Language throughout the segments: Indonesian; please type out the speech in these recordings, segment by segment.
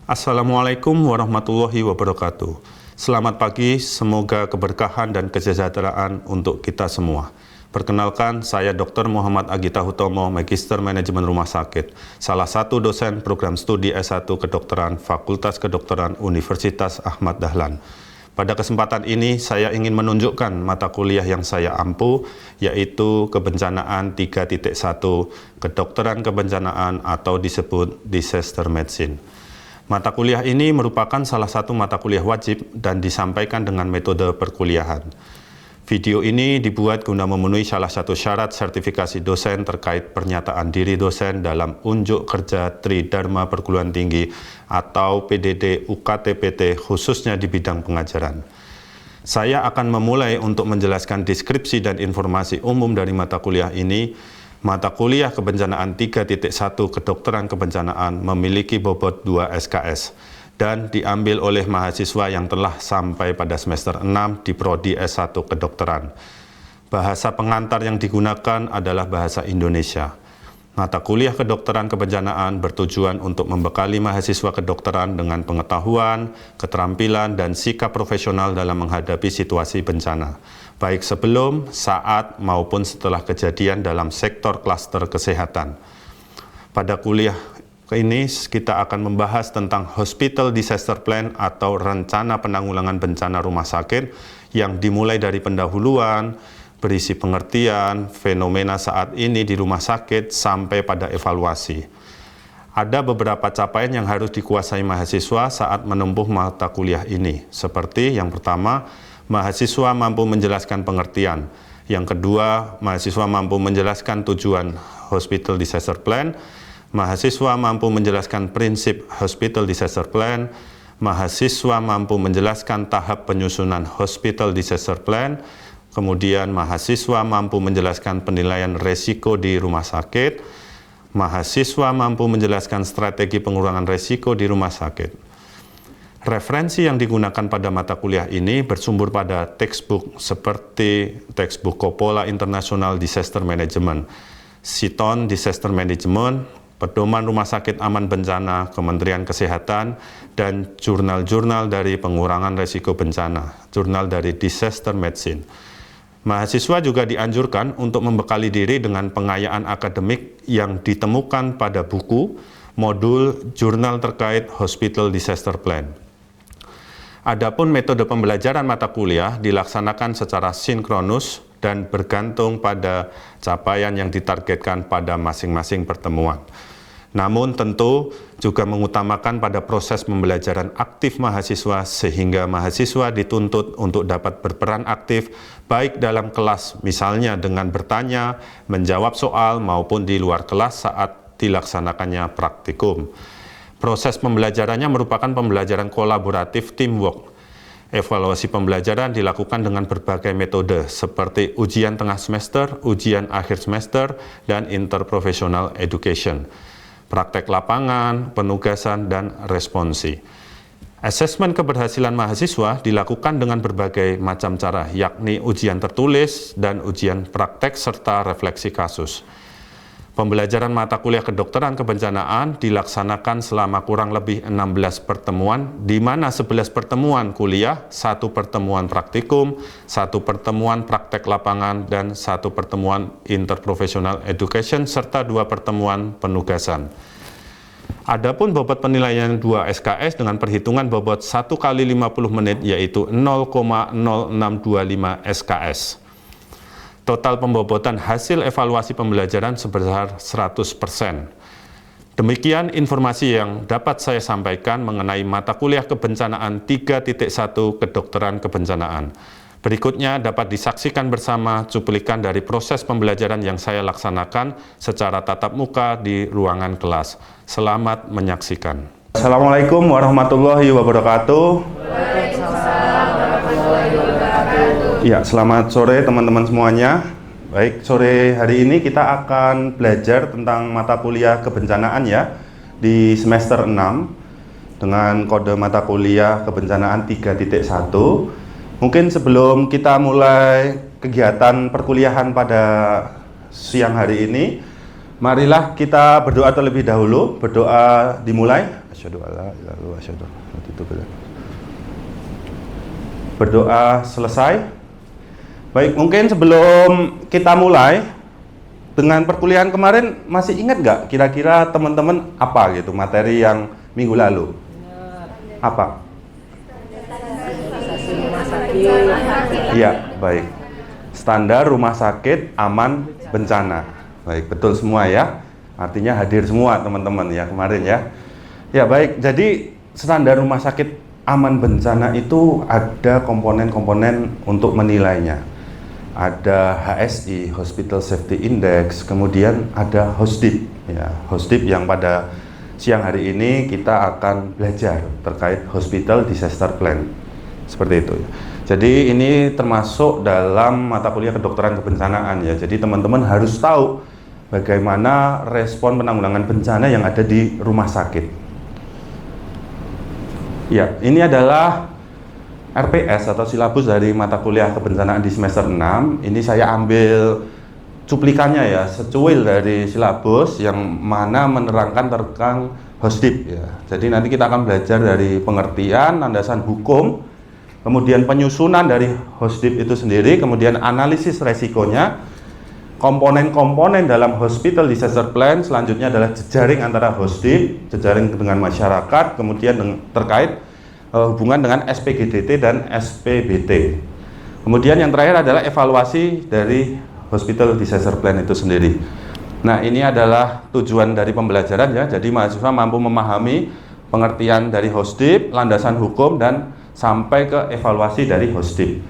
Assalamualaikum warahmatullahi wabarakatuh. Selamat pagi, semoga keberkahan dan kesejahteraan untuk kita semua. Perkenalkan, saya Dr. Muhammad Agita Hutomo, Magister Manajemen Rumah Sakit, salah satu dosen program studi S1 Kedokteran Fakultas Kedokteran Universitas Ahmad Dahlan. Pada kesempatan ini, saya ingin menunjukkan mata kuliah yang saya ampu, yaitu Kebencanaan 3.1, Kedokteran Kebencanaan atau disebut Disaster Medicine. Mata kuliah ini merupakan salah satu mata kuliah wajib dan disampaikan dengan metode perkuliahan. Video ini dibuat guna memenuhi salah satu syarat sertifikasi dosen terkait pernyataan diri dosen dalam unjuk kerja Tridharma Perguruan Tinggi atau PDD UKT-PT khususnya di bidang pengajaran. Saya akan memulai untuk menjelaskan deskripsi dan informasi umum dari mata kuliah ini. Mata kuliah Kebencanaan 3.1 Kedokteran Kebencanaan memiliki bobot 2 SKS dan diambil oleh mahasiswa yang telah sampai pada semester 6 di Prodi S1 Kedokteran. Bahasa pengantar yang digunakan adalah bahasa Indonesia. Mata kuliah Kedokteran Kebencanaan bertujuan untuk membekali mahasiswa kedokteran dengan pengetahuan, keterampilan, dan sikap profesional dalam menghadapi situasi bencana, baik sebelum, saat, maupun setelah kejadian dalam sektor klaster kesehatan. Pada kuliah ini kita akan membahas tentang Hospital Disaster Plan atau Rencana Penanggulangan Bencana Rumah Sakit yang dimulai dari pendahuluan, berisi pengertian, fenomena saat ini di rumah sakit, sampai pada evaluasi. Ada beberapa capaian yang harus dikuasai mahasiswa saat menempuh mata kuliah ini, seperti yang pertama, mahasiswa mampu menjelaskan pengertian. Yang kedua, mahasiswa mampu menjelaskan tujuan Hospital Disaster Plan. Mahasiswa mampu menjelaskan prinsip Hospital Disaster Plan. Mahasiswa mampu menjelaskan tahap penyusunan Hospital Disaster Plan. Kemudian mahasiswa mampu menjelaskan penilaian resiko di rumah sakit. Mahasiswa mampu menjelaskan strategi pengurangan resiko di rumah sakit. Referensi yang digunakan pada mata kuliah ini bersumber pada textbook seperti textbook Coppola International Disaster Management, Seton Disaster Management, Pedoman Rumah Sakit Aman Bencana, Kementerian Kesehatan, dan jurnal-jurnal dari pengurangan resiko bencana, jurnal dari Disaster Medicine. Mahasiswa juga dianjurkan untuk membekali diri dengan pengayaan akademik yang ditemukan pada buku, modul, jurnal terkait Hospital Disaster Plan. Adapun metode pembelajaran mata kuliah dilaksanakan secara sinkronus dan bergantung pada capaian yang ditargetkan pada masing-masing pertemuan. Namun tentu juga mengutamakan pada proses pembelajaran aktif mahasiswa sehingga mahasiswa dituntut untuk dapat berperan aktif baik dalam kelas misalnya dengan bertanya, menjawab soal maupun di luar kelas saat dilaksanakannya praktikum. Proses pembelajarannya merupakan pembelajaran kolaboratif teamwork. Evaluasi pembelajaran dilakukan dengan berbagai metode seperti ujian tengah semester, ujian akhir semester, dan interprofessional education, praktek lapangan, penugasan, dan responsi. Asesmen keberhasilan mahasiswa dilakukan dengan berbagai macam cara, yakni ujian tertulis dan ujian praktek serta refleksi kasus. Pembelajaran mata kuliah Kedokteran Kebencanaan dilaksanakan selama kurang lebih 16 pertemuan, di mana 11 pertemuan kuliah, 1 pertemuan praktikum, 1 pertemuan praktek lapangan, dan 1 pertemuan interprofessional education, serta 2 pertemuan penugasan. Adapun bobot penilaian 2 SKS dengan perhitungan bobot 1 kali 50 menit yaitu 0,0625 SKS. Total pembobotan hasil evaluasi pembelajaran sebesar 100%. Demikian informasi yang dapat saya sampaikan mengenai mata kuliah Kebencanaan 3.1 Kedokteran Kebencanaan. Berikutnya dapat disaksikan bersama cuplikan dari proses pembelajaran yang saya laksanakan secara tatap muka di ruangan kelas. Selamat menyaksikan. Assalamualaikum warahmatullahi wabarakatuh. Waalaikumsalam warahmatullahi wabarakatuh. Ya, selamat sore teman-teman semuanya. Baik, sore hari ini kita akan belajar tentang mata kuliah kebencanaan ya di semester 6 dengan kode mata kuliah Kebencanaan 3.1. Mungkin sebelum kita mulai kegiatan perkuliahan pada siang hari ini, Marilah kita berdoa terlebih dahulu. Berdoa dimulai. Asyhadu alla ilaha illallah, asyhadu anna Muhammadan. Berdoa selesai. Baik, mungkin sebelum kita mulai dengan perkuliahan kemarin, masih ingat nggak kira-kira teman-teman apa gitu materi yang minggu lalu? Apa? Iya, baik. Standar rumah sakit aman bencana. Baik, betul semua ya. Artinya hadir semua teman-teman ya kemarin ya. Ya baik, jadi standar rumah sakit aman bencana itu ada komponen-komponen untuk menilainya. Ada HSI, Hospital Safety Index, kemudian ada HOSDIP ya. HOSDIP yang pada siang hari ini kita akan belajar terkait Hospital Disaster Plan. Seperti itu ya. Jadi ini termasuk dalam mata kuliah kedokteran kebencanaan ya. Jadi teman-teman harus tahu bagaimana respon penanggulangan bencana yang ada di rumah sakit. Ya, ini adalah RPS atau silabus dari mata kuliah kebencanaan di semester 6. Ini saya ambil cuplikannya ya, secuil dari silabus yang mana menerangkan tentang HOSDIP ya. Jadi nanti kita akan belajar dari pengertian, landasan hukum, kemudian penyusunan dari HOSDIP itu sendiri, kemudian analisis resikonya, komponen-komponen dalam Hospital Disaster Plan, selanjutnya adalah jejaring antara HOSDIP, jejaring dengan masyarakat, kemudian terkait hubungan dengan SPGDT dan SPBT. Kemudian yang terakhir adalah evaluasi dari Hospital Disaster Plan itu sendiri. Nah, ini adalah tujuan dari pembelajaran ya. Jadi mahasiswa mampu memahami pengertian dari HOSDIP, landasan hukum, dan sampai ke evaluasi dari HOSDIP.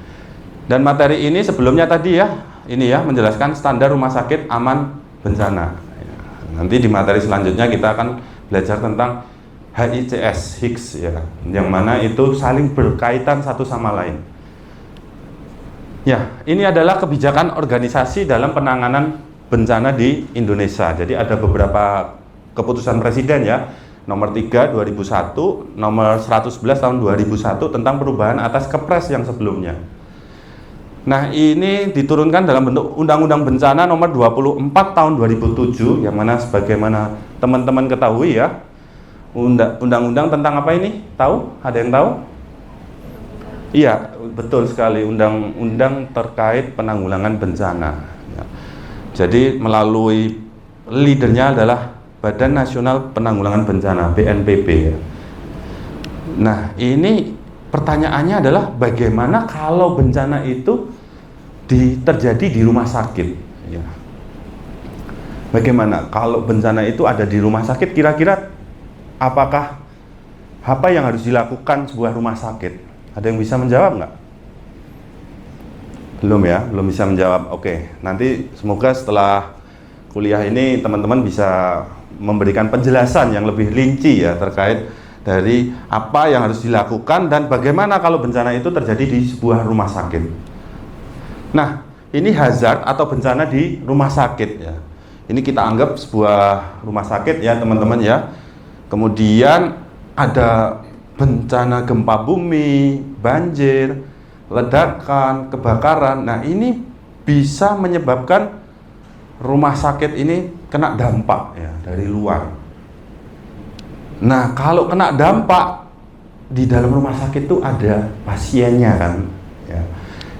Dan materi ini sebelumnya tadi ya, ini ya menjelaskan standar rumah sakit aman bencana. Nanti di materi selanjutnya kita akan belajar tentang HICS, HICS ya, yang mana itu saling berkaitan satu sama lain. Ya, ini adalah kebijakan organisasi dalam penanganan bencana di Indonesia. Jadi ada beberapa keputusan presiden ya, nomor 3 2001, nomor 111 tahun 2001 tentang perubahan atas Kepres yang sebelumnya. Nah, ini diturunkan dalam bentuk Undang-Undang Bencana nomor 24 tahun 2007, yang mana sebagaimana teman-teman ketahui ya, undang-undang tentang apa ini? Tahu? Ada yang tahu? Iya, betul sekali, undang-undang terkait penanggulangan bencana. Ya. Jadi melalui leadernya adalah Badan Nasional Penanggulangan Bencana (BNPB). Ya. Nah, ini pertanyaannya adalah bagaimana kalau bencana itu terjadi di rumah sakit? Ya. Bagaimana kalau bencana itu ada di rumah sakit? Kira-kira apakah apa yang harus dilakukan sebuah rumah sakit? Ada yang bisa menjawab nggak? Belum ya, belum bisa menjawab. Oke, nanti semoga setelah kuliah ini teman-teman bisa memberikan penjelasan yang lebih rinci ya terkait dari apa yang harus dilakukan dan bagaimana kalau bencana itu terjadi di sebuah rumah sakit. Nah, ini hazard atau bencana di rumah sakit ya. Ini kita anggap sebuah rumah sakit ya teman-teman ya. Kemudian ada bencana gempa bumi, banjir, ledakan, kebakaran. Nah, ini bisa menyebabkan rumah sakit ini kena dampak ya dari luar. Nah, kalau kena dampak di dalam rumah sakit itu ada pasiennya kan ya.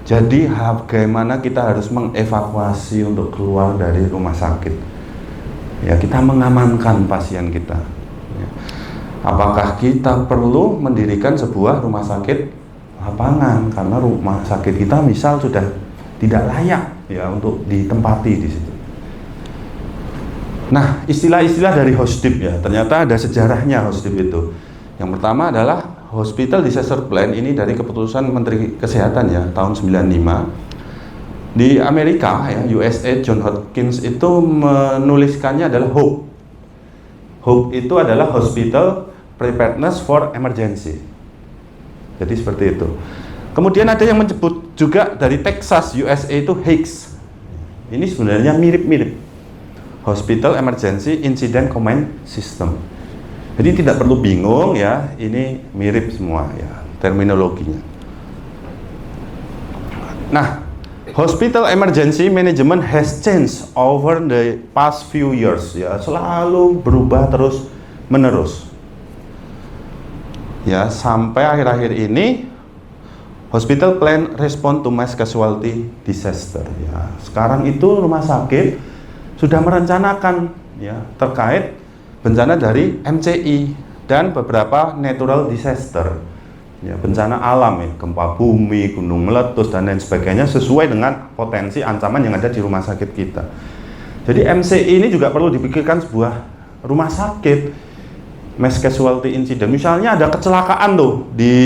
Jadi bagaimana kita harus mengevakuasi untuk keluar dari rumah sakit. Ya, kita mengamankan pasien kita. Ya. Apakah kita perlu mendirikan sebuah rumah sakit lapangan karena rumah sakit kita misal sudah tidak layak ya untuk ditempati di situ. Nah, istilah-istilah dari HOSDIP ya, ternyata ada sejarahnya HOSDIP itu. Yang pertama adalah Hospital Disaster Plan, ini dari keputusan Menteri Kesehatan ya, tahun 95. Di Amerika ya, USA, John Hopkins itu menuliskannya adalah HOPE. HOPE itu adalah Hospital Preparedness for Emergency. Jadi seperti itu. Kemudian ada yang menyebut juga dari Texas, USA itu HICS. Ini sebenarnya mirip-mirip. Hospital Emergency Incident Command System. Jadi tidak perlu bingung ya, ini mirip semua ya terminologinya. Nah, Hospital emergency management has changed over the past few years, ya, selalu berubah terus menerus. Ya, sampai akhir-akhir ini hospital plan respond to mass casualty disaster, ya. Sekarang itu rumah sakit sudah merencanakan, ya, terkait bencana dari MCI dan beberapa natural disaster. Ya, bencana alam, ya, gempa bumi, gunung meletus dan lain sebagainya sesuai dengan potensi ancaman yang ada di rumah sakit kita. Jadi MCI ini juga perlu dipikirkan sebuah rumah sakit mass casualty incident. Misalnya ada kecelakaan tuh di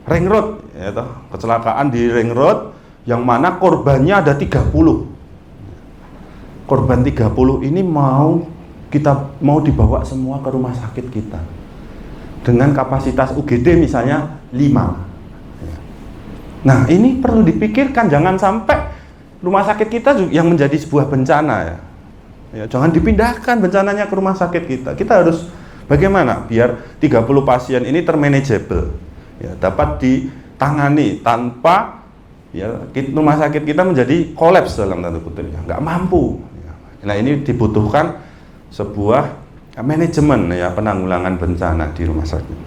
ring road, ya, toh, kecelakaan di ring road yang mana korbannya ada 30. Korban 30 ini mau dibawa semua ke rumah sakit kita. Dengan kapasitas UGD misalnya 5. Nah, ini perlu dipikirkan, jangan sampai rumah sakit kita yang menjadi sebuah bencana, ya. Ya, jangan dipindahkan bencananya ke rumah sakit kita. Kita harus bagaimana biar 30 pasien ini termanageable, ya, dapat ditangani tanpa, ya, rumah sakit kita menjadi kolaps dalam tanda kutip, ya, nggak mampu. Nah, ini dibutuhkan sebuah manajemen, ya, penanggulangan bencana di rumah sakit.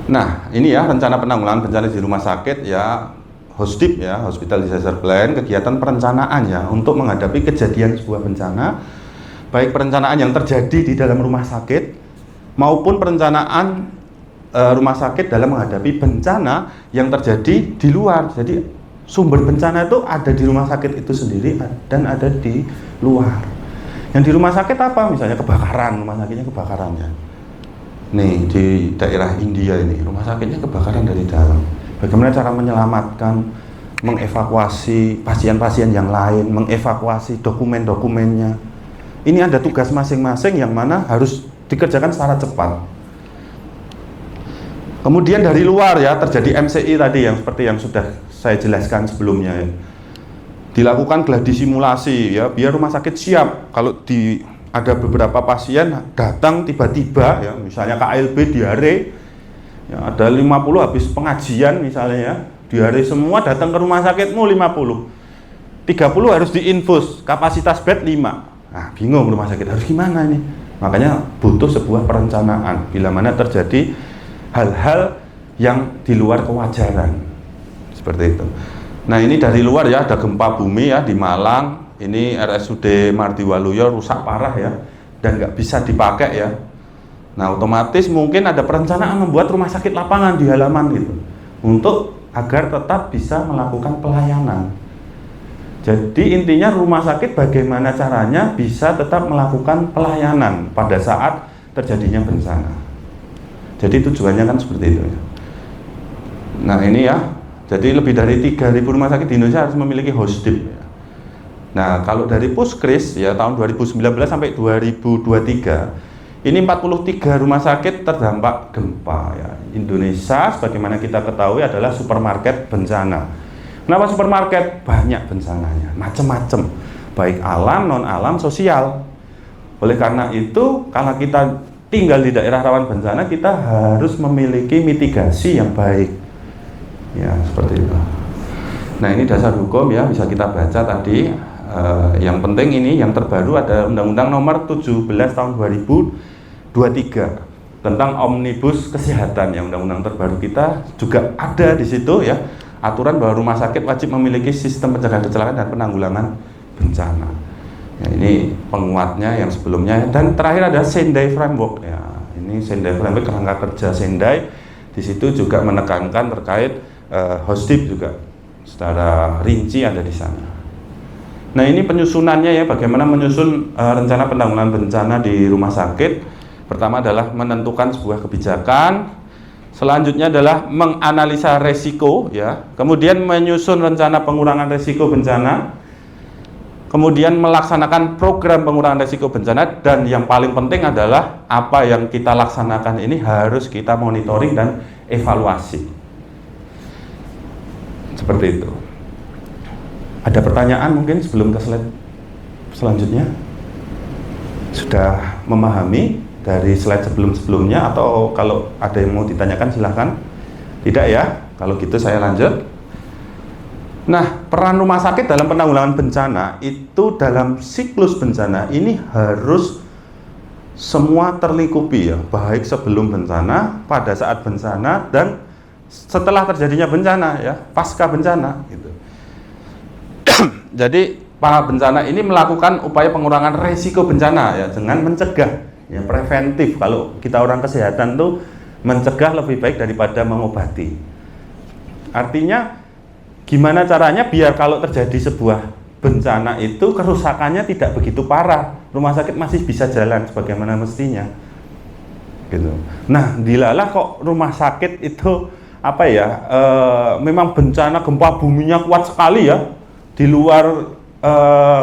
Nah, ini ya rencana penanggulangan bencana di rumah sakit, ya, HOSDIP, ya, Hospital Disaster Plan, kegiatan perencanaan, ya, untuk menghadapi kejadian sebuah bencana, baik perencanaan yang terjadi di dalam rumah sakit maupun perencanaan rumah sakit dalam menghadapi bencana yang terjadi di luar. Jadi sumber bencana itu ada di rumah sakit itu sendiri dan ada di luar. Yang di rumah sakit apa? Misalnya kebakaran, rumah sakitnya kebakaran, ya. Nih di daerah India ini rumah sakitnya kebakaran dari dalam. Bagaimana cara menyelamatkan, mengevakuasi pasien-pasien yang lain, mengevakuasi dokumen-dokumennya. Ini ada tugas masing-masing yang mana harus dikerjakan secara cepat. Kemudian dari luar, ya, terjadi MCI tadi yang seperti yang sudah saya jelaskan sebelumnya, ya. Dilakukan gladi simulasi, ya, biar rumah sakit siap kalau ada beberapa pasien datang tiba-tiba, ya, misalnya KLB diare, ya, ada 50 habis pengajian misalnya, ya, diare semua datang ke rumah sakitmu 50. 30 harus diinfus, kapasitas bed 5. Nah, bingung rumah sakit harus gimana ini? Makanya butuh sebuah perencanaan bila mana terjadi hal-hal yang di luar kewajaran. Seperti itu. Nah, ini dari luar, ya, ada gempa bumi, ya, di Malang. Ini RSUD Mardiwaluyo rusak parah, ya, dan nggak bisa dipakai, ya. Nah, otomatis mungkin ada perencanaan membuat rumah sakit lapangan di halaman gitu, untuk agar tetap bisa melakukan pelayanan. Jadi intinya rumah sakit bagaimana caranya bisa tetap melakukan pelayanan pada saat terjadinya bencana. Jadi tujuannya kan seperti itu, ya. Nah, ini, ya. Jadi lebih dari 3.000 rumah sakit di Indonesia harus memiliki HOSDIP, ya. Nah, kalau dari Puskris, ya, tahun 2019 sampai 2023, ini 43 rumah sakit terdampak gempa, ya. Indonesia sebagaimana kita ketahui adalah supermarket bencana. Kenapa supermarket? Banyak bencananya, macam-macam, baik alam, non-alam, sosial. Oleh karena itu, kalau kita tinggal di daerah rawan bencana, kita harus memiliki mitigasi yang baik. Ya, seperti itu. Nah, ini dasar hukum, ya, bisa kita baca tadi. Yang penting ini yang terbaru ada Undang-Undang Nomor 17 Tahun 2023 tentang Omnibus Kesehatan. Yang undang-undang terbaru kita juga ada di situ, ya, aturan bahwa rumah sakit wajib memiliki sistem pencegahan kecelakaan dan penanggulangan bencana. Ya, ini penguatnya yang sebelumnya. Dan terakhir ada Sendai Framework, ya. Ini Sendai Framework, kerangka kerja Sendai. Di situ juga menekankan terkait HOSDIP juga secara rinci ada di sana. Nah, ini penyusunannya, ya, bagaimana menyusun rencana penanggulangan bencana di rumah sakit. Pertama adalah menentukan sebuah kebijakan. Selanjutnya adalah menganalisa resiko, ya. Kemudian menyusun rencana pengurangan resiko bencana. Kemudian melaksanakan program pengurangan resiko bencana, dan yang paling penting adalah apa yang kita laksanakan ini harus kita monitoring dan evaluasi. Seperti itu. Ada pertanyaan mungkin sebelum ke slide selanjutnya? Sudah memahami dari slide sebelum-sebelumnya, atau kalau ada yang mau ditanyakan silahkan. Tidak, ya? Kalau gitu saya lanjut. Nah, peran rumah sakit dalam penanggulangan bencana itu dalam siklus bencana ini harus semua terlingkupi ya, baik sebelum bencana, pada saat bencana, dan setelah terjadinya bencana ya, pasca bencana gitu. Jadi para bencana ini melakukan upaya pengurangan resiko bencana ya, dengan mencegah ya, preventif. Kalau kita orang kesehatan tuh mencegah lebih baik daripada mengobati. Artinya gimana caranya biar kalau terjadi sebuah bencana itu kerusakannya tidak begitu parah, rumah sakit masih bisa jalan sebagaimana mestinya gitu. Nah, dilalah kok rumah sakit itu apa ya, memang bencana gempa buminya kuat sekali ya, di luar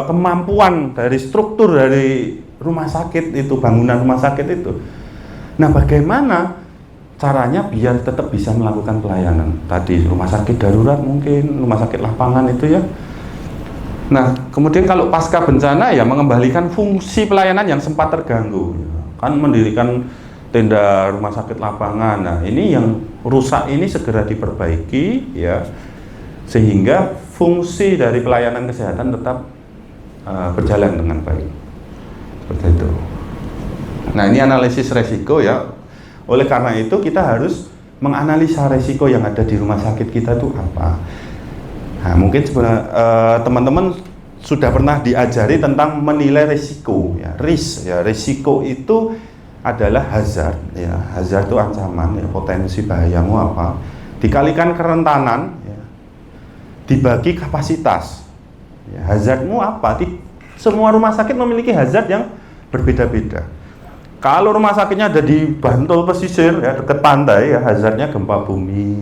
kemampuan dari struktur dari rumah sakit itu, bangunan rumah sakit itu. Nah, bagaimana caranya biar tetap bisa melakukan pelayanan tadi, rumah sakit darurat mungkin, rumah sakit lapangan itu ya. Nah, kemudian kalau pasca bencana ya mengembalikan fungsi pelayanan yang sempat terganggu, kan mendirikan tenda rumah sakit lapangan. Nah, ini yang rusak ini segera diperbaiki ya, sehingga fungsi dari pelayanan kesehatan tetap berjalan dengan baik, seperti itu. Nah, ini analisis resiko ya. Oleh karena itu kita harus menganalisa resiko yang ada di rumah sakit kita itu apa. Nah, mungkin sebenarnya teman-teman sudah pernah diajari tentang menilai resiko ya, risk ya. Resiko itu adalah hazard ya. Hazard itu ancaman ya, potensi bahayamu apa, dikalikan kerentanan ya, dibagi kapasitas ya. Hazardmu apa? Semua rumah sakit memiliki hazard yang berbeda-beda. Kalau rumah sakitnya ada di Bantul pesisir ya, dekat pantai ya, hazardnya gempa bumi,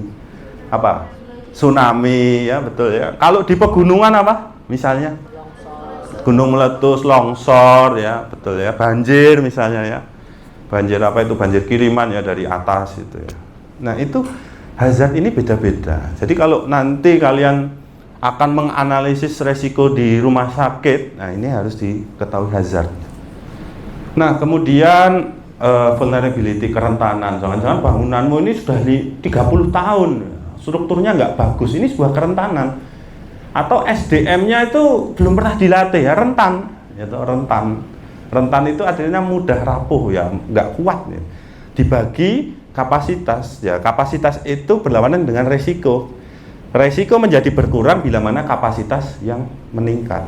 apa, tsunami ya, betul ya. Kalau di pegunungan apa misalnya, gunung meletus, longsor ya, betul ya, banjir misalnya ya, banjir apa itu, banjir kiriman ya dari atas itu ya. Nah, itu hazard ini beda-beda. Jadi kalau nanti kalian akan menganalisis resiko di rumah sakit, nah ini harus diketahui hazard. Nah, kemudian vulnerability, kerentanan. Jangan-jangan bangunanmu ini sudah 30 tahun, strukturnya nggak bagus, ini sebuah kerentanan. Atau SDM-nya itu belum pernah dilatih ya, rentan. Rentan itu artinya mudah rapuh ya, nggak kuat ya. Dibagi kapasitas ya, kapasitas itu berlawanan dengan resiko. Resiko menjadi berkurang bila mana kapasitas yang meningkat.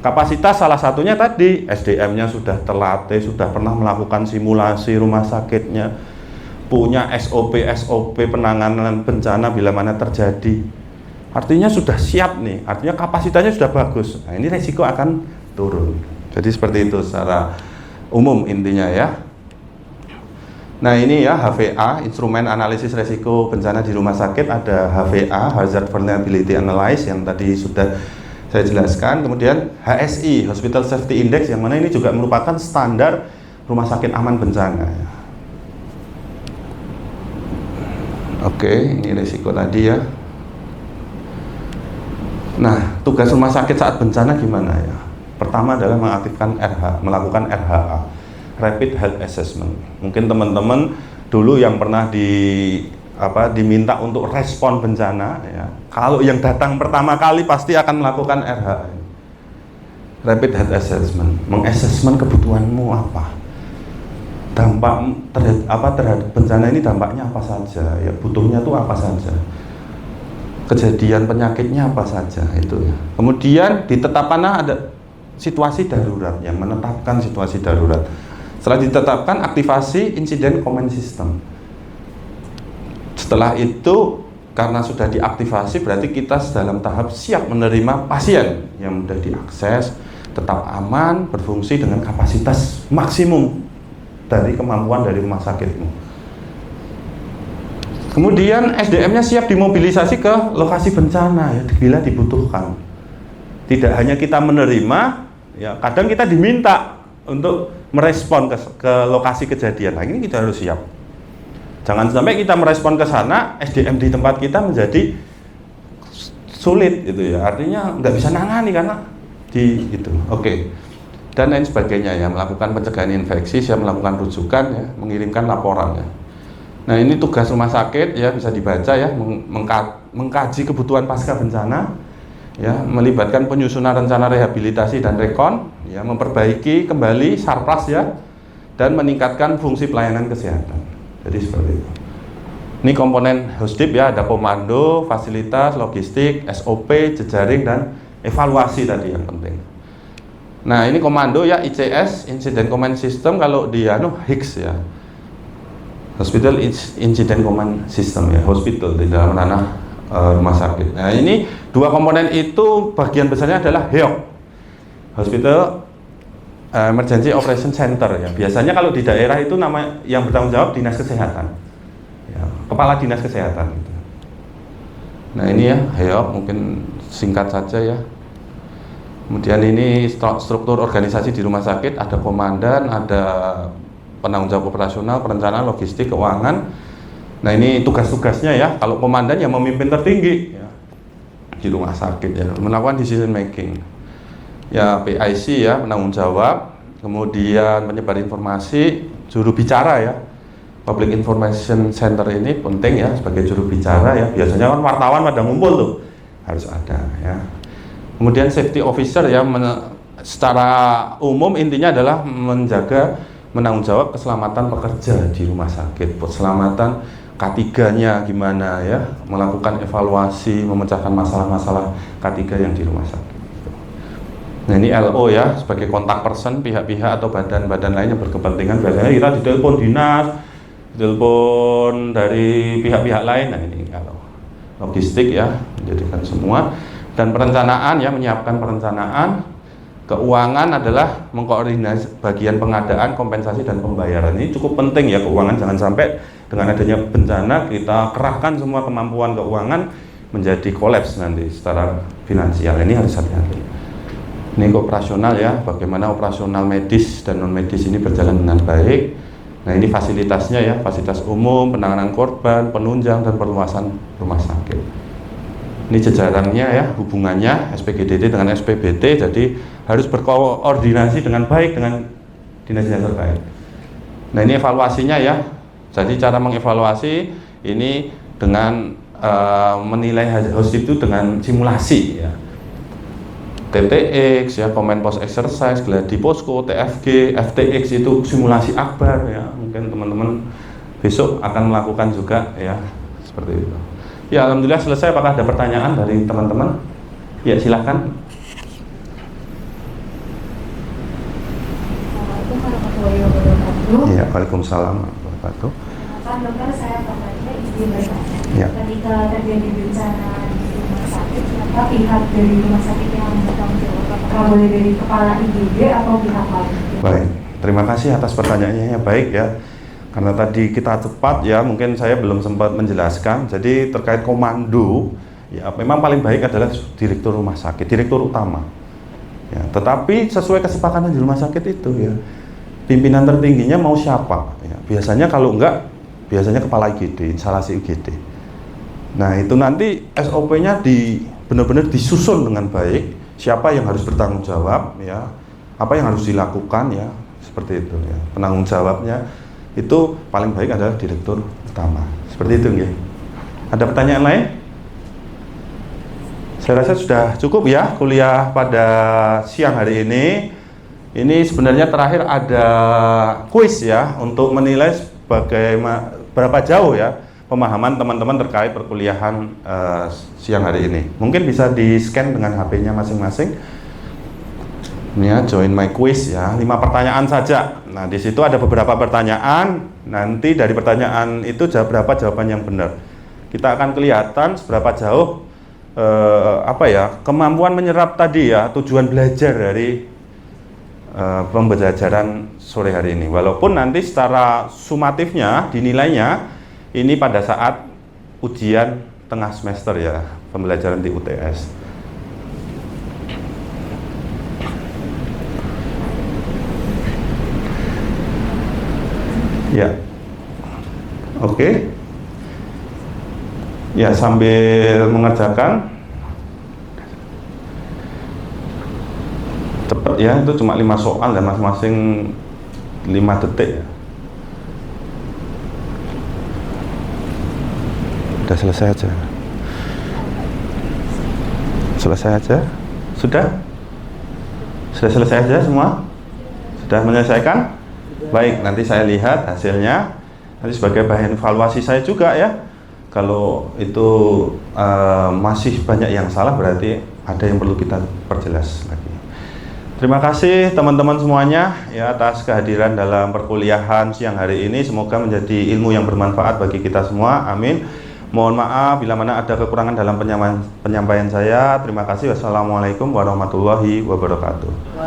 Kapasitas salah satunya tadi, SDM-nya sudah terlatih, sudah pernah melakukan simulasi rumah sakitnya, punya SOP penanganan bencana bila mana terjadi. Artinya sudah siap nih, artinya kapasitasnya sudah bagus. Nah, ini resiko akan turun. Jadi seperti itu secara umum intinya ya. Nah, ini ya HVA, instrumen analisis resiko bencana di rumah sakit, ada HVA, Hazard Vulnerability Analysis yang tadi sudah saya jelaskan. Kemudian HSI, Hospital Safety Index, yang mana ini juga merupakan standar rumah sakit aman bencana. Oke, ini risiko tadi ya. Nah, tugas rumah sakit saat bencana gimana ya? Pertama adalah melakukan RHA, Rapid Health Assessment. Mungkin teman-teman dulu yang pernah diminta untuk respon bencana ya. Kalau yang datang pertama kali pasti akan melakukan RHA, Rapid Health Assessment, mengassessment kebutuhanmu apa, dampak terhadap bencana ini, dampaknya apa saja ya, butuhnya tuh apa saja, kejadian penyakitnya apa saja itu ya. Kemudian ditetapkan ada situasi darurat, yang menetapkan situasi darurat. Setelah ditetapkan, aktivasi Incident Command System. Setelah itu, karena sudah diaktifasi, berarti kita dalam tahap siap menerima pasien yang mudah diakses, tetap aman, berfungsi dengan kapasitas maksimum dari kemampuan dari rumah sakitmu. Kemudian SDM-nya siap dimobilisasi ke lokasi bencana ya, bila dibutuhkan. Tidak hanya kita menerima, ya kadang kita diminta untuk merespon ke lokasi kejadian. Nah, ini kita harus siap. Jangan sampai kita merespon ke sana, SDM di tempat kita menjadi sulit gitu ya. Artinya nggak bisa nangani karena di itu. Oke. Dan lain sebagainya ya, melakukan pencegahan infeksi, siap melakukan rujukan ya, mengirimkan laporan ya. Nah, ini tugas rumah sakit ya, bisa dibaca ya, mengkaji kebutuhan pasca bencana, ya, melibatkan penyusunan rencana rehabilitasi dan rekon, ya, memperbaiki kembali sarpras ya, dan meningkatkan fungsi pelayanan kesehatan. Jadi seperti itu. Ini komponen Hosdip ya, ada komando, fasilitas, logistik, SOP, jejaring, dan evaluasi tadi yang penting. Nah ini komando ya, ICS, Incident Command System, kalau di HICS ya, Hospital Incident Command System ya, hospital di dalam ranah rumah sakit. Nah ini dua komponen itu bagian besarnya adalah HEOC, Hospital Emergency Operation Center ya. Biasanya kalau di daerah itu nama yang bertanggung jawab dinas kesehatan, ya, kepala dinas kesehatan. Gitu. Nah ini ya HEOC, mungkin singkat saja ya. Kemudian ini struktur organisasi di rumah sakit, ada komandan, ada penanggung jawab operasional, perencanaan, logistik, keuangan. Nah ini tugas-tugasnya ya. Kalau komandan yang memimpin tertinggi ya, di rumah sakit ya, melakukan decision making. Ya PIC ya, penanggung jawab, kemudian penyebar informasi, juru bicara ya. Public Information Center ini penting ya sebagai juru bicara ya. Biasanya kan wartawan pada ngumpul tuh, harus ada ya. Kemudian safety officer ya, secara umum intinya adalah menjaga, menanggung jawab keselamatan pekerja di rumah sakit, keselamatan K3-nya gimana ya, melakukan evaluasi, memecahkan masalah-masalah K3 yang di rumah sakit. Nah ini LO ya, sebagai kontak person pihak-pihak atau badan-badan lain yang berkepentingan. Biasanya kita ditelepon dinas, ditelepon dari pihak-pihak lain. Nah ini LO. Logistik ya, menjadikan semua. Dan perencanaan ya, menyiapkan perencanaan. Keuangan adalah mengkoordinasi bagian pengadaan, kompensasi, dan pembayaran. Ini cukup penting ya, keuangan. Jangan sampai dengan adanya bencana kita kerahkan semua kemampuan keuangan menjadi kolaps nanti secara finansial. Ini harus hati-hati. Ini operasional ya, bagaimana operasional medis dan non medis ini berjalan dengan baik. Nah ini fasilitasnya ya, fasilitas umum, penanganan korban, penunjang, dan perluasan rumah sakit. Ini jejaringnya ya, hubungannya SPGDD dengan SPBT, jadi harus berkoordinasi dengan baik dengan dinas-dinas terkait. Nah ini evaluasinya ya, jadi cara mengevaluasi ini dengan menilai Hosdip itu dengan simulasi ya, TTX ya, Command Post Exercise, Gladi Posko, TFG, FTX itu simulasi akbar ya. Mungkin teman-teman besok akan melakukan juga ya, seperti itu. Ya alhamdulillah selesai. Apakah ada pertanyaan dari teman-teman? Ya silahkan. Assalamualaikum warahmatullahi wabarakatuh. Ya, waalaikumsalam warahmatullahi wabarakatuh. Pak dokter, saya bertanya izin bertanya. Ya. Ketika terjadi bencana di rumah sakit, kenapa pihak dari rumah sakit yang bertanggung jawab? Apakah boleh dari kepala IGD atau pihak lain? Baik, terima kasih atas pertanyaannya ya. Baik ya. Karena tadi kita cepat ya, mungkin saya belum sempat menjelaskan. Jadi terkait komando, ya memang paling baik adalah direktur rumah sakit, direktur utama. Ya, tetapi sesuai kesepakatan di rumah sakit itu ya, pimpinan tertingginya mau siapa? Ya, biasanya kalau enggak, biasanya kepala IGD, instalasi IGD. Nah itu nanti SOP-nya benar-benar disusun dengan baik. Siapa yang harus bertanggung jawab? Ya, apa yang harus dilakukan ya? Seperti itu ya. Penanggung jawabnya itu paling baik adalah direktur utama. Seperti itu ya. Ada pertanyaan lain? Saya rasa sudah cukup ya kuliah pada siang hari ini. Ini sebenarnya terakhir ada kuis ya untuk menilai berapa jauh ya pemahaman teman-teman terkait perkuliahan siang hari ini. Mungkin bisa di-scan dengan HP-nya masing-masing. Ini ya, join my quiz ya, 5 pertanyaan saja. Nah, di situ ada beberapa pertanyaan. Nanti dari pertanyaan itu berapa jawaban yang benar. Kita akan kelihatan seberapa jauh kemampuan menyerap tadi ya, tujuan belajar dari pembelajaran sore hari ini. Walaupun nanti secara sumatifnya dinilainya ini pada saat ujian tengah semester ya, pembelajaran di UTS. Ya, oke. Ya, sambil mengerjakan, cepat ya, itu cuma 5 soal dan masing-masing 5 detik ya. Udah selesai aja. selesai aja. Sudah? Sudah selesai aja semua? Sudah menyelesaikan? Baik, nanti saya lihat hasilnya. Nanti sebagai bahan evaluasi saya juga ya. Kalau itu masih banyak yang salah, berarti ada yang perlu kita perjelas lagi. Terima kasih teman-teman semuanya ya atas kehadiran dalam perkuliahan siang hari ini. Semoga menjadi ilmu yang bermanfaat bagi kita semua. Amin. Mohon maaf bila mana ada kekurangan dalam penyampaian saya. Terima kasih. Wassalamualaikum warahmatullahi wabarakatuh.